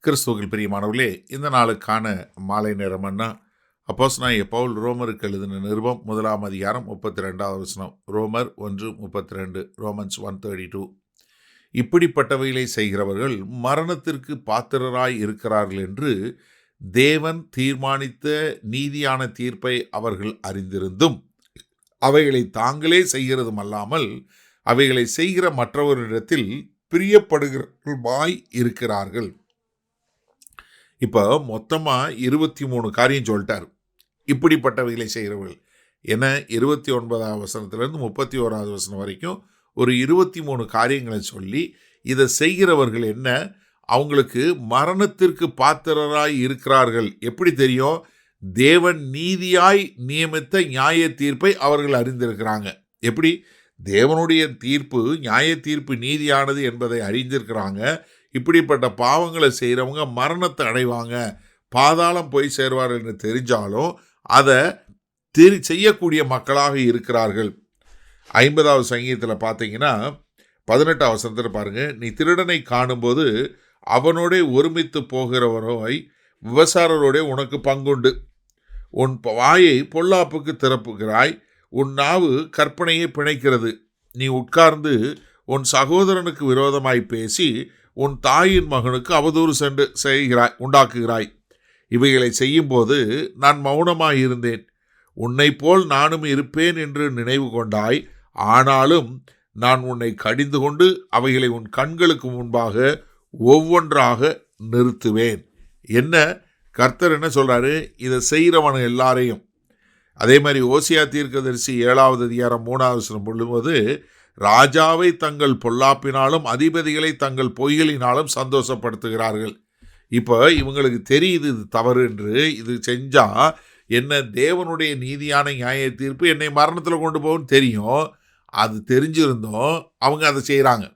கிறிஸ்துவுக்குள் பிரியமானவர்களே, இந்த நாளுக்கான மாலை நேரம்னா அப்போஸ்தலனாகிய பவுல் ரோமருக்கு எழுதின நிருபம் 1 அதிகாரம் 32வது வசனம். ரோமர் 1:32, ரோமன்ஸ் 1:32. இப்படிப்பட்டவைகளை செய்கிறவர்கள் மரணத்திற்கு பாத்திரராய் இருக்கிறார்கள் என்று தேவன் தீர்மானித்த நீதியான தீர்ப்பை அவர்கள் அறிந்திருந்தும் அவைகளை தாங்களே செய்கிறதும் அல்லாமல் அவைகளை செய்கிற மற்றவரிடத்தில் பிரியப்படுகிறவர்களுமாய் இருக்கிறார்கள். இப்போ மொத்தமாக 23 காரியம் சொல்லிட்டார். இப்படிப்பட்டவைகளை செய்கிறவர்கள் என 29வது வசனத்திலிருந்து 31வது வசனம் வரைக்கும் ஒரு 23 காரியங்களை சொல்லி இதை செய்கிறவர்கள் என்ன, அவங்களுக்கு மரணத்திற்கு பாத்திரராய் இருக்கிறார்கள். எப்படி தெரியும்? தேவன் நீதியாய் நியமித்த நியாய தீர்ப்பை அவர்கள் அறிந்திருக்கிறாங்க. எப்படி? தேவனுடைய தீர்ப்பு, நியாய தீர்ப்பு நீதியானது என்பதை அறிந்திருக்கிறாங்க. இப்படிப்பட்ட பாவங்களை செய்கிறவங்க மரணத்தை அடைவாங்க, பாதாளம் போய் சேர்வார்கள் என்று தெரிஞ்சாலும் அதை செய்யக்கூடிய மக்களாக இருக்கிறார்கள். 50வது சங்கீதத்தில் பார்த்தீங்கன்னா 18வது வசனத்தில் பாருங்கள், நீ திருடனை காணும்போது அவனோட ஒருமித்து போகிறவரை விபசாரரோட உனக்கு பங்குண்டு. உன் வாயை பொல்லாப்புக்கு திறப்புகிறாய், உன் நாவு கற்பனையை பிணைக்கிறது. நீ உட்கார்ந்து உன் சகோதரனுக்கு விரோதமாய் பேசி உன் தாயின் மகனுக்கு அவதூறு உண்டாக்குகிறாய். இவைகளை செய்யும்போது நான் மௌனமாய் இருந்தேன். உன்னை போல் நானும் இருப்பேன் என்று நினைவு கொண்டாய். ஆனாலும் நான் உன்னை கடிந்து கொண்டு அவைகளை உன் கண்களுக்கு முன்பாக ஒவ்வொன்றாக நிறுத்துவேன். என்ன கர்த்தர் என்ன சொல்றாரு? இதை செய்கிறவன எல்லாரையும். அதே மாதிரி ஓசியா தீர்க்கதரிசி 7வது அதிகாரம் 3வது வசனம் சொல்லும்போது, ராஜாவை தங்கள் பொல்லாப்பினாலும் அதிபதிகளை தங்கள் பொய்களினாலும் சந்தோஷப்படுத்துகிறார்கள். இப்போ இவங்களுக்கு தெரியுது இது தவறு என்று. இது செஞ்சா என்ன, தேவனுடைய நீதியான நியாய தீர்ப்பு என்னை மரணத்தில் கொண்டு போகும்னு தெரியும். அது தெரிஞ்சிருந்தோம் அவங்க அதை செய்கிறாங்க.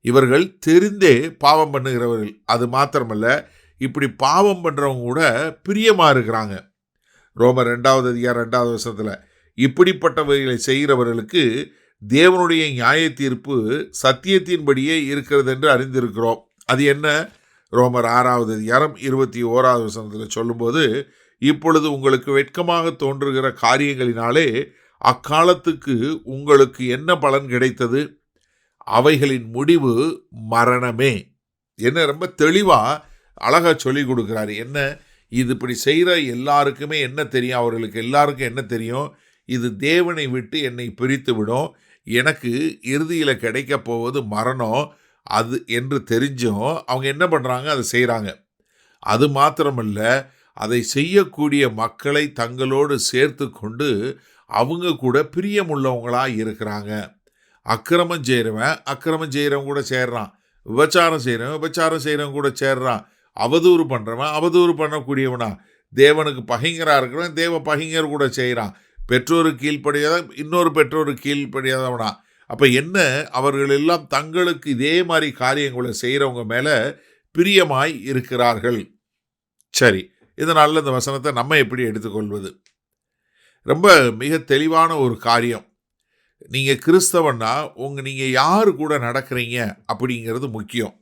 இவர்கள் தெரிந்தே பாவம் பண்ணுகிறவர்கள். அது மாத்திரமல்ல, இப்படி பாவம் பண்ணுறவங்க கூட பிரியமாக இருக்கிறாங்க. ரோமர் 2வது அதிகாரம் 2வது வசனத்தில், இப்படிப்பட்டவைகளை செய்கிறவர்களுக்கு தேவனுடைய நியாய தீர்ப்பு சத்தியத்தின்படியே இருக்கிறது என்று அறிந்திருக்கிறோம். அது என்ன? ரோமர் 6வது அதிகாரம் 21வது வசனத்தில் சொல்லும்போது, இப்பொழுது உங்களுக்கு வெட்கமாக தோன்றுகிற காரியங்களினாலே அக்காலத்துக்கு உங்களுக்கு என்ன பலன் கிடைத்தது? அவைகளின் முடிவு மரணமே. என்ன ரொம்ப தெளிவாக அழகாக சொல்லி கொடுக்குறாரு. என்ன இது? இப்படி செய்கிற எல்லாருக்குமே என்ன தெரியும்? அவர்களுக்கு எல்லாருக்கும் என்ன தெரியும்? இது தேவனை விட்டு என்னை பிரித்து விடும், எனக்கு இறுதியில் கிடைக்க போவது மரணம் அது என்று தெரிஞ்சும் அவங்க என்ன பண்ணுறாங்க? அதை செய்கிறாங்க. அது மாத்திரமல்ல, அதை செய்யக்கூடிய மக்களை தங்களோடு சேர்த்து கொண்டு அவங்க கூட பிரியமுள்ளவங்களாக இருக்கிறாங்க. அக்கிரமம் செய்கிறவன் கூட சேர்றான், விபச்சாரம் செய்கிறவன் கூட சேர்றான், அவதூறு பண்ணுறவன் அவதூறு பண்ணக்கூடியவனா, தேவனுக்கு பகைஞராக இருக்கிறவன் தேவ பகைஞர் கூட செய்கிறான், பெற்றோருக்கு கீழ்ப்படியாத இன்னொரு பெற்றோருக்கு கீழ்ப்படியாதவனா. அப்போ என்ன, அவர்கள் எல்லாம் தங்களுக்கு இதே மாதிரி காரியங்களை செய்கிறவங்க மேலே பிரியமாய் இருக்கிறார்கள். சரி, இதனால் இந்த வசனத்தை நம்ம எப்படி எடுத்துக்கொள்வது? ரொம்ப மிக தெளிவான ஒரு காரியம். நீங்கள் கிறிஸ்தவன்னா நீங்கள் யார் கூட நடக்கிறீங்க அப்படிங்கிறது முக்கியம்.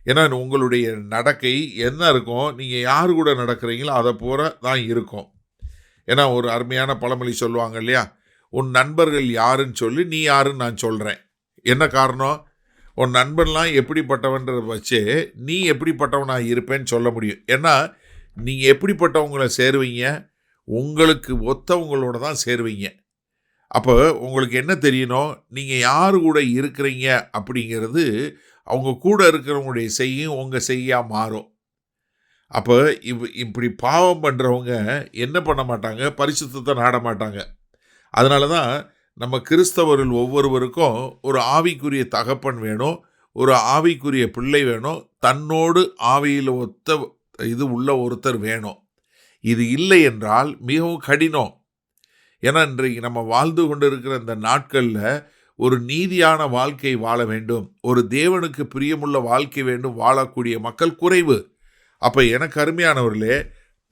ஏன்னா உங்களுடைய நடக்கை என்ன இருக்கும், நீங்கள் யார் கூட நடக்கிறீங்களோ அதை போல தான் இருக்கும். ஏன்னா ஒரு அருமையான பழமொழி சொல்லுவாங்க இல்லையா, உன் நண்பர்கள் யாருன்னு சொல்லி நீ யாருன்னு நான் சொல்கிறேன். என்ன காரணம்? உன் நண்பன்லாம் எப்படிப்பட்டவன்றதை வச்சு நீ எப்படிப்பட்டவனாக இருப்பேன்னு சொல்ல முடியும். ஏன்னா நீங்கள் எப்படிப்பட்டவங்களை சேருவீங்க? உங்களுக்கு ஒத்தவங்களோட தான் சேருவீங்க. அப்போ உங்களுக்கு என்ன தெரியணும், நீங்கள் யார் கூட இருக்கிறீங்க அப்படிங்கிறது அவங்க கூட இருக்கிறவங்களுடைய செய்யும் உங்கள் செய்யாக மாறும். அப்போ இப்படி பாவம் பண்ணுறவங்க என்ன பண்ண மாட்டாங்க? பரிசுத்தத்தை நாட மாட்டாங்க. அதனால தான் நம்ம கிறிஸ்தவர்கள் ஒவ்வொருவருக்கும் ஒரு ஆவிக்குரிய தகப்பன் வேணும், ஒரு ஆவிக்குரிய பிள்ளை வேணும், தன்னோடு ஆவியில் ஒத்த இது உள்ள ஒருத்தர் வேணும். இது இல்லை என்றால் மிகவும் கடினம். ஏன்னா இன்றைக்கு நம்ம வாழ்ந்து கொண்டு இருக்கிற இந்த நாட்களில் ஒரு நீதியான வாழ்க்கை வாழ வேண்டும், ஒரு தேவனுக்கு பிரியமுள்ள வாழ்க்கை வேண்டும், வாழக்கூடிய மக்கள் குறைவு. அப்போ எனக்கு அருமையானவர்களே,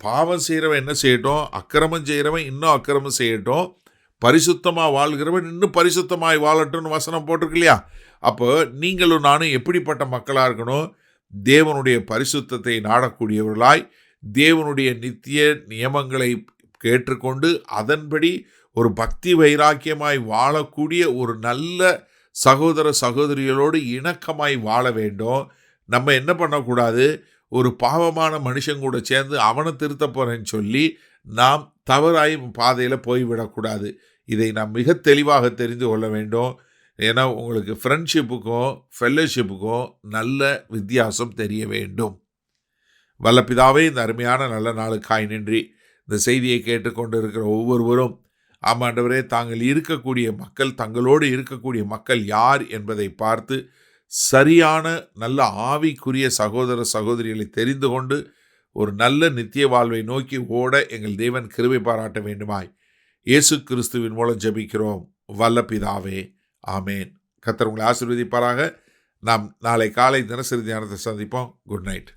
பாவம் செய்கிறவன் என்ன செய்யட்டும், அக்கிரமம் செய்கிறவன் இன்னும் அக்கிரமம் செய்யட்டும், பரிசுத்தமாக வாழ்கிறவன் இன்னும் பரிசுத்தமாய் வாழட்டும்னு வசனம் போட்டிருக்கு இல்லையா? அப்போ நீங்களும் நானும் எப்படிப்பட்ட மக்களாக இருக்கணும்? தேவனுடைய பரிசுத்தத்தை நாடக்கூடியவர்களாய், தேவனுடைய நித்திய நியமங்களை கேட்டுக்கொண்டு அதன்படி ஒரு பக்தி வைராக்கியமாய் வாழக்கூடிய ஒரு நல்ல சகோதர சகோதரிகளோடு இணக்கமாய் வாழ வேண்டும். நம்ம என்ன பண்ணக்கூடாது, ஒரு பாவமான மனுஷன் கூட சேர்ந்து அவனை திருத்த போகிறேன்னு சொல்லி நாம் தவறாய் பாதையில் போய்விடக்கூடாது. இதை நாம் மிக தெளிவாக தெரிந்து கொள்ள வேண்டும். ஏன்னா உங்களுக்கு ஃப்ரெண்ட்ஷிப்புக்கும் ஃபெல்லோஷிப்புக்கும் நல்ல வித்தியாசம் தெரிய வேண்டும். வல்ல பிதாவே, இந்த அருமையான நல்ல நாளுக்காய் நன்றி. இந்த செய்தியை கேட்டுக்கொண்டு இருக்கிற ஒவ்வொருவரும் ஆமாண்டவரே, தாங்கள் இருக்கக்கூடிய மக்கள், தங்களோடு இருக்கக்கூடிய மக்கள் யார் என்பதை பார்த்து சரியான நல்ல ஆவிக்குரிய சகோதர சகோதரிகளை தெரிந்து கொண்டு ஒரு நல்ல நித்திய வாழ்வை நோக்கி ஓட எங்கள் தேவன் கிருபை பாராட்ட வேண்டுமாய் இயேசு கிறிஸ்துவின் மூலம் ஜெபிக்கிறோம் வல்ல பிதாவே, ஆமேன். கர்த்தர் உங்களை ஆசீர்வதிப்பாராக. நாம் நாளை காலை தினசரி தியானத்தை சந்திப்போம். Good night.